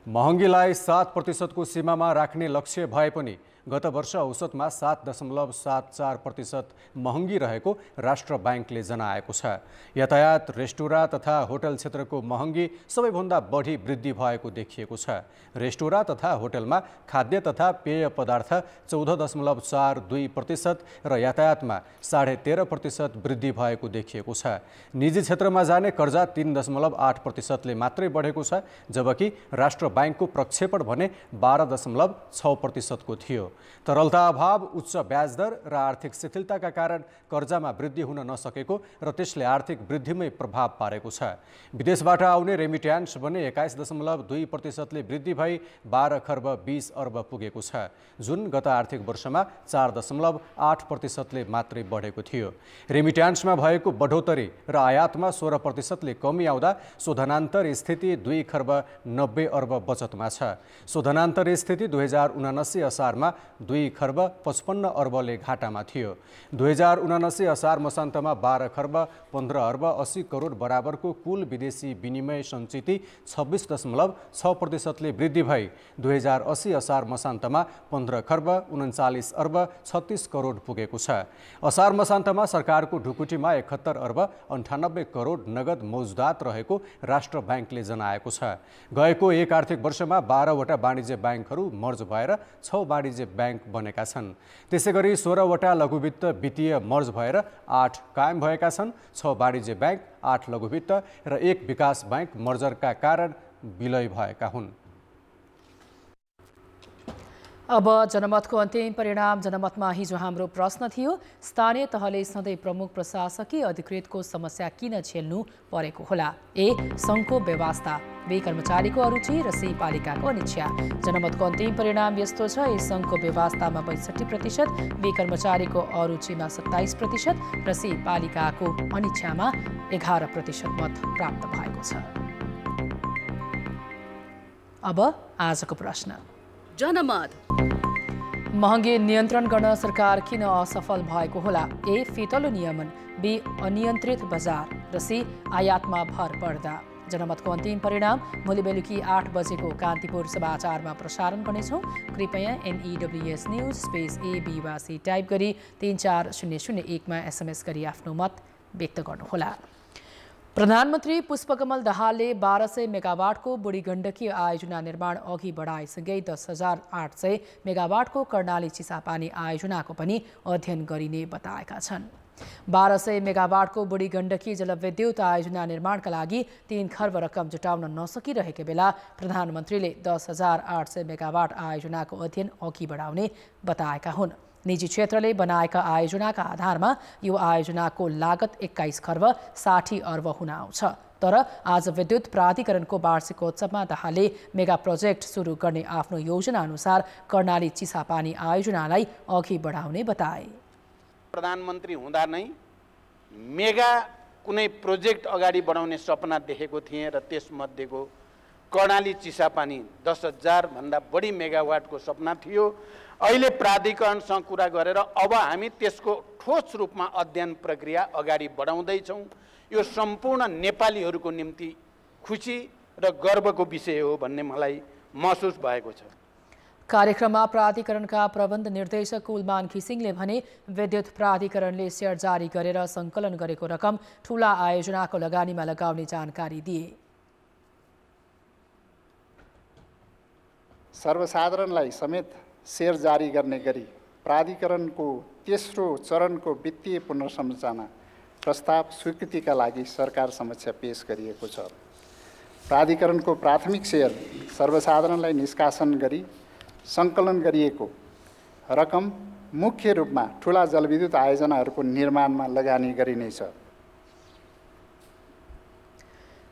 महँगीलाई 7% को सीमामा राख्ने लक्ष्य भए पनि गत वर्ष औसतमा 7.74% महँगी रहेको राष्ट्र बैंकले जनाएको छ। यातायात, रेस्टुराँ तथा होटल क्षेत्रको महँगी सबैभन्दा बढी वृद्धि भएको देखिएको छ। रेस्टुराँ तथा होटलमा खाद्य तथा पेय पदार्थ 14.42% र यातायातमा 13.5% वृद्धि भएको देखिएको छ। निजी क्षेत्रमा जाने कर्जा 3.8%ले मात्रै बढेको छ, जबकि राष्ट्र बैंकको प्रक्षेपण भने 12.6% को थियो। तरलता अभाव, उच्च ब्याज दर र आर्थिक शिथिलताका कारण कर्जामा वृद्धि हुन नसकेको र त्यसले आर्थिक वृद्धिमै प्रभाव पारेको छ। विदेशबाट आउने रेमिट्यान्स भने 21.2%ले वृद्धि भई 12 खर्ब 20 अर्ब पुगेको छ, जुन गत आर्थिक वर्षमा 4.8%ले मात्रै बढेको थियो। रेमिट्यान्समा भएको बढोत्तरी र आयातमा 16%ले कमी आउँदा शोधनान्तर स्थिति 2 खर्ब 90 अर्ब बचतमा छ। शोधनान्तर स्थिति 2079 असारमा 2 खर्ब 55 अर्बले घाटामा थियो। 2079 असार मसान्तमा 12 खर्ब 15 अर्ब 80 करोड बराबरको कुल विदेशी विनिमय सञ्चिति 26.6%ले वृद्धि भई 2080 असार मसान्तमा 15 खर्ब 39 अर्ब 36 करोड पुगेको छ। असार मसान्तमा सरकारको ढुकुटीमा 71 अर्ब 98 करोड नगद मौजुदात रहेको राष्ट्र बैंकले जनाएको छ। गएको एक आर्थिक वर्षमा 12 वटा वाणिज्य बैंकहरू मर्ज भएर 6 वाणिज्य बैंक बनेका छन्। त्यसैगरी 16 वटा लघुवित्त वित्तीय मर्ज भएर 8 कायम भएका छन्। 6 वाणिज्य बैंक, 8 लघुवित्त र 1 विकास बैंक मर्जरका कारण विलय भएका हुन्। अब जनमतको अन्तिम परिणाम। जनमतमा हिजो हाम्रो प्रश्न थियो, स्थानीय तहले सधैँ प्रमुख प्रशासकीय अधिकृतको समस्या किन झेल्नु परेको होला? ए. सङ्घको व्यवस्था, बी. कर्मचारीको अरुचि र सी. पालिकाको अनिच्छा। जनमतको अन्तिम परिणाम यस्तो छ, ए. सङ्घको व्यवस्थामा 62%, बी. कर्मचारीको अरुचिमा 27% र सी. पालिकाको अनिच्छामा 11% मत प्राप्त भएको छ। अब आजको प्रश्न। जनमत महँगी नियन्त्रण गर्न सरकार किन असफल भएको होला? ए. फितलो नियमन, बी. अनियन्त्रित बजार र सी. आयातमा भर पर्दा। जनमतको अन्तिम परिणाम भोलि बेलुकी 8 बजेको कान्तिपुर समाचारमा प्रसारण गर्नेछौँ। कृपया NEWS न्युज स्पेस AB वा C टाइप गरी 34001मा SMS गरी आफ्नो मत व्यक्त गर्नुहोला। प्रधानमन्त्री पुष्पकमल दाहालले 1200 मेगावाटको बुढी गण्डकी आयोजना निर्माण अघि बढाएसँगै 10,800 मेगावाटको कर्णाली चिसापानी आयोजनाको पनि अध्ययन गरिने बताएका छन्। 1200 मेगावाटको बुढी गण्डकी जलविद्युत आयोजना निर्माणका लागि 3 खर्ब रकम जुटाउन नसकिरहेको बेला प्रधानमन्त्रीले 10,800 मेगावाट आयोजनाको अध्ययन अघि बढाउने बताएका हुन्। निजी क्षेत्रले बनाएका आयोजनाका आधारमा यो आयोजनाको लागत 21 खर्ब 60 अर्ब हुन आउँछ। तर आज विद्युत प्राधिकरणको वार्षिकोत्सवमा दाहालले मेगा प्रोजेक्ट सुरु गर्ने आफ्नो योजना अनुसार कर्णाली चिसापानी आयोजनालाई अघि बढाउने बताए। प्रधानमन्त्री हुँदा नै मेगा कुनै प्रोजेक्ट अगाडि बढाउने सपना देखेको थिएँ र त्यसमध्येको कर्णाली चिसापानी 10,000 भन्दा बढी मेगावाटको सपना थियो। अहिले प्राधिकरणसँग कुरा गरेर अब हामी त्यसको ठोस रूपमा अध्ययन प्रक्रिया अगाडि बढाउँदैछौँ। यो सम्पूर्ण नेपालीहरूको निम्ति खुसी र गर्वको विषय हो भन्ने मलाई महसुस भएको छ। कार्यक्रममा प्राधिकरणका प्रबन्ध निर्देशक कुलमान घिसिङले भने विद्युत प्राधिकरणले सेयर जारी गरेर सङ्कलन गरेको रकम ठूला आयोजनाको लगानीमा लगाउने जानकारी दिए। सर्वसाधारणलाई समेत सेयर जारी गर्ने गरी प्राधिकरणको तेस्रो चरणको वित्तीय पुनर्संरचना प्रस्ताव स्वीकृतिका लागि सरकार समक्ष पेश गरिएको छ। प्राधिकरणको प्राथमिक सेयर सर्वसाधारणलाई निष्कासन गरी सङ्कलन गरिएको रकम मुख्य रूपमा ठुला जलविद्युत आयोजनाहरूको निर्माणमा लगानी गरिनेछ।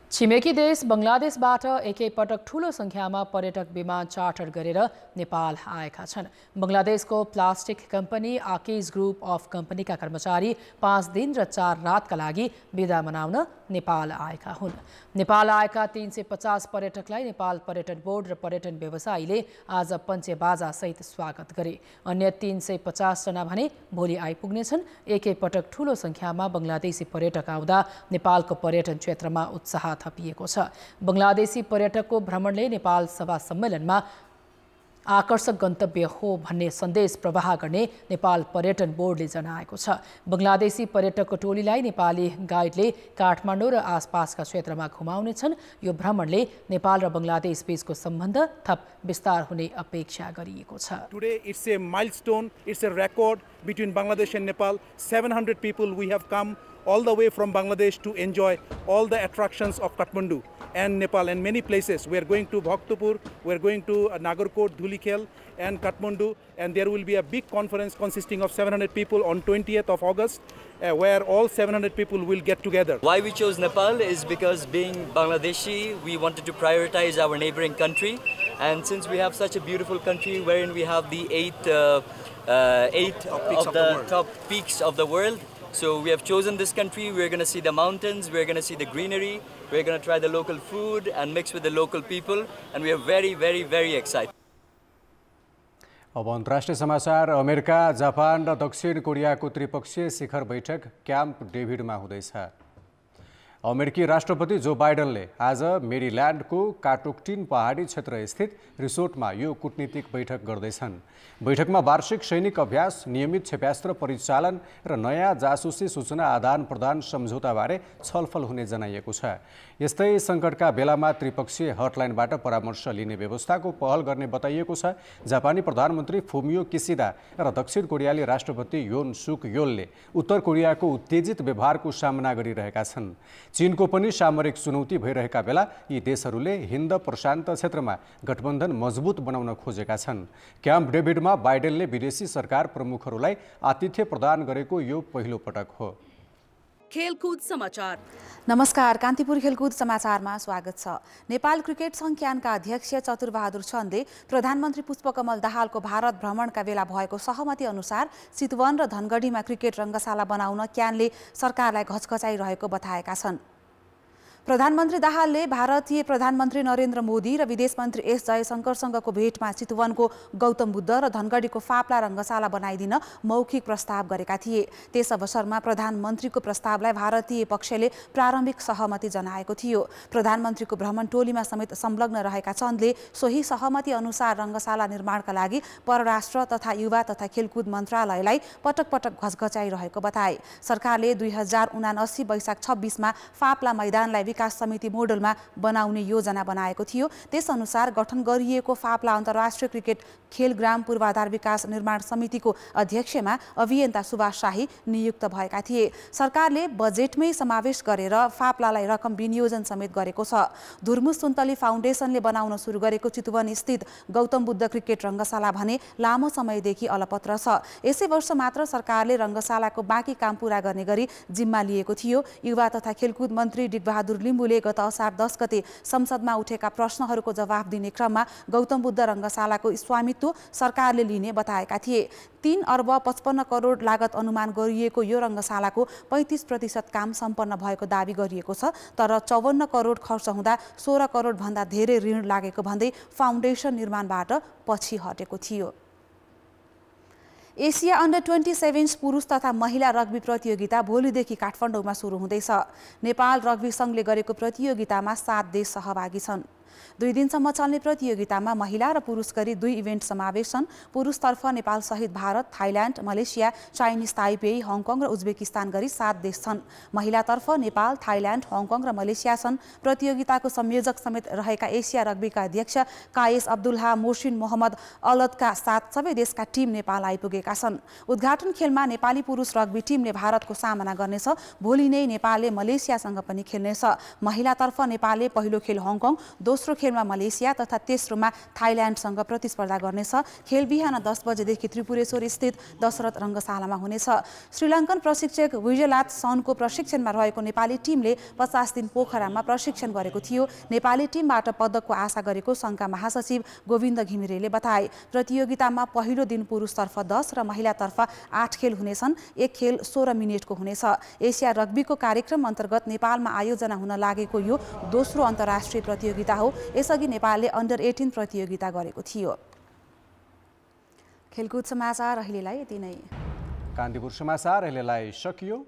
छिमेकी देश बङ्गलादेशबाट एकैपटक ठूलो सङ्ख्यामा पर्यटक विमान चार्टर गरेर नेपाल आएका छन्। बङ्गलादेशको प्लास्टिक कम्पनी आकिज ग्रुप अफ कम्पनीका कर्मचारी 5 दिन र 4 रातका लागि बिदा मनाउन नेपाल आएका हुन्। नेपाल आएका 350 पर्यटकलाई नेपाल पर्यटन बोर्ड र पर्यटन व्यवसायीले आज पञ्चेबाजा सहित स्वागत गरे। अन्य 350 जना भने भोलि आइपुग्नेछन्। एकैपटक ठूलो सङ्ख्यामा बङ्गलादेशी पर्यटक आउँदा नेपालको पर्यटन क्षेत्रमा उत्साह थपिएको छ। बङ्गलादेशी पर्यटकको भ्रमणले नेपाल सभा सम्मेलनमा आकर्षक गन्तव्य हो भन्ने सन्देश प्रवाह गर्ने नेपाल पर्यटन बोर्डले जनाएको छ। बङ्गलादेशी पर्यटकको टोलीलाई नेपाली गाइडले काठमाडौँ र आसपासका क्षेत्रमा घुमाउनेछन्। यो भ्रमणले नेपाल र बङ्गलादेश बीचको सम्बन्ध थप विस्तार हुने अपेक्षा गरिएको छ। Today it's a milestone, it's a record between Bangladesh and Nepal. 700 people we have come all the way from Bangladesh to enjoy all the attractions of Kathmandu and Nepal and many places. We are going to Bhaktapur, we are going to Nagarkot, Dhulikhel and Kathmandu, and there will be a big conference consisting of 700 people on 20th of August where all 700 people will get together. Why we chose Nepal is because being Bangladeshi, we wanted to prioritize our neighboring country, and since we have such a beautiful country wherein we have the eight of the top peaks of the world, so we have chosen this country. We're going to see the mountains, we're going to see the greenery, we're going to try the local food and mix with the local people, and we are very, very, very excited. अब अन्तर्राष्ट्रिय समाचार। America, Japan र दक्षिण कोरियाको त्रिपक्षीय शिखर बैठक camp डेभिडमा हुँदैछ। अमेरिकी राष्ट्रपति जो बाइडनले आज मेरील्यान्डको काटोक्टिन पहाडी क्षेत्र स्थित रिसोर्टमा यो कूटनीतिक बैठक गर्दैछन्। बैठकमा वार्षिक सैनिक अभ्यास, नियमित क्षेप्यास्त्र परिचालन र नयाँ जासुसी सूचना आदान प्रदान सम्झौताबारे छलफल हुने जनाइएको छ। यस्तै सङ्कटका बेलामा त्रिपक्षीय हटलाइनबाट परामर्श लिने व्यवस्थाको पहल गर्ने बताइएको छ। जापानी प्रधानमन्त्री फुमियो किसिदा र दक्षिण कोरियाली राष्ट्रपति योन सुक योलले उत्तर कोरियाको उत्तेजित व्यवहारको सामना गरिरहेका छन्। चीनको पनि सामरिक चुनौती भइरहेका बेला यी देशहरूले हिन्द प्रशान्त क्षेत्रमा गठबन्धन मजबुत बनाउन खोजेका छन्। क्याम्प डेभिडमा बाइडेनले विदेशी सरकार प्रमुखहरूलाई आतिथ्य प्रदान गरेको यो पहिलो पटक हो। खेलकुद समाचार। नमस्कार, कान्तिपुर खेलकुद समाचारमा स्वागत छ। नेपाल क्रिकेट संघका अध्यक्ष चतुरबहादुर चन्दले प्रधानमन्त्री पुष्पकमल दाहालको भारत भ्रमणका बेला भएको सहमति अनुसार चितवन र धनगढीमा क्रिकेट रङ्गशाला बनाउन क्यानले सरकारलाई घचघचाइरहेको बताएका छन्। प्रधानमन्त्री दाहालले भारतीय प्रधानमन्त्री नरेन्द्र मोदी र विदेश मन्त्री एस जयशंकरसँगको भेटमा चितवनको गौतम बुद्ध र धनगढीको फाप्ला रङ्गशाला बनाइदिन मौखिक प्रस्ताव गरेका थिए। त्यस अवसरमा प्रधानमन्त्रीको प्रस्तावलाई भारतीय पक्षले प्रारम्भिक सहमति जनाएको थियो। प्रधानमन्त्रीको भ्रमण टोलीमा समेत संलग्न रहेका चन्दले सोही सहमति अनुसार रङ्गशाला निर्माणका लागि परराष्ट्र तथा युवा तथा खेलकुद मन्त्रालयलाई पटक पटक घचघचाइरहेको बताए। सरकारले 2079 वैशाख 26 मा फाप्ला मैदानलाई विकास समिति मोडलमा बनाउने योजना बनाएको थियो। त्यसअनुसार गठन गरिएको फाप्ला अन्तर्राष्ट्रिय क्रिकेट खेलग्राम पूर्वाधार विकास निर्माण समितिको अध्यक्षमा अभियन्ता सुभाष शाही नियुक्त भएका थिए। सरकारले बजेटमै समावेश गरेर फाप्लालाई रकम विनियोजन समेत गरेको छ। धुर्मु सुन्तली फाउन्डेसनले बनाउन सुरु गरेको चितवन स्थित गौतम बुद्ध क्रिकेट रङ्गशाला भने लामो समयदेखि अलपत्र छ। यसै वर्ष मात्र सरकारले रङ्गशालाको बाँकी काम पूरा गर्ने गरी जिम्मा लिएको थियो। युवा तथा खेलकुद मन्त्री डिकबहादुर लिम्बुले गत असार 10 गते संसदमा उठेका प्रश्नहरूको जवाफ दिने क्रममा गौतम बुद्ध रङ्गशालाको स्वामित्व सरकारले लिने बताएका थिए। 3 अर्ब 55 करोड लागत अनुमान गरिएको यो रङ्गशालाको 35% काम सम्पन्न भएको दावी गरिएको छ। तर 54 करोड खर्च हुँदा 16 करोड भन्दा धेरै ऋण लागेको भन्दै फाउन्डेसन निर्माणबाट पछि हटेको थियो। एसिया अन्डर 27 पुरुष तथा महिला रग्बी प्रतियोगिता भोलिदेखि काठमाडौँमा सुरु हुँदैछ। नेपाल रग्बी सङ्घले गरेको प्रतियोगितामा 7 देश सहभागी छन्। 2 दिनसम्म चल्ने प्रतियोगितामा महिला र पुरुष गरी 2 इभेन्ट समावेश छन्। पुरुषतर्फ नेपाल सहित Bharat, Thailand, Malaysia, Chinese Taipei, Hong Kong र उज्बेकिस्तान गरी 7 देश छन्। महिलातर्फ नेपाल, थाइल्यान्ड, हङकङ र मलेसिया छन्। प्रतियोगिताको संयोजक समेत रहेका एसिया रग्बीका अध्यक्ष कायस अब्दुल्हा मोर्सिन मोहम्मद अलदका साथ सबै देशका टिम नेपाल आइपुगेका छन्। उद्घाटन खेलमा नेपाली पुरुष रग्बी टिमले भारतको सामना गर्नेछ। भोलि नै नेपालले मलेसियासँग पनि खेल्नेछ। महिलातर्फ नेपालले पहिलो खेल हङकङ, दोस्रो खेलमा मलेसिया तथा तेस्रोमा थाइल्यान्डसँग प्रतिस्पर्धा गर्नेछ। खेल बिहान 10 बजेदेखि त्रिपुरेश्वर स्थित दशरथ रङ्गशालामा हुनेछ। श्रीलङ्कन प्रशिक्षक विजयलाथ सनको प्रशिक्षणमा रहेको नेपाली टिमले 50 दिन पोखरामा प्रशिक्षण गरेको थियो। नेपाली टिमबाट पदकको आशा गरेको सङ्घका महासचिव गोविन्द घिमिरेले बताए। प्रतियोगितामा पहिलो दिन पुरुषतर्फ 10 र महिलातर्फ 8 खेल हुनेछन्। एक खेल 16 मिनेटको हुनेछ। एसिया रग्बीको कार्यक्रम अन्तर्गत नेपालमा आयोजना हुन लागेको यो दोस्रो अन्तर्राष्ट्रिय प्रतियोगिता हो। यसअघि नेपालले अन्डर 18 प्रतियोगिता गरेको थियो। खेलकुद समाचार अहिलेलाई यति नै। कान्तिपुर समाचार अहिलेलाई सकियो।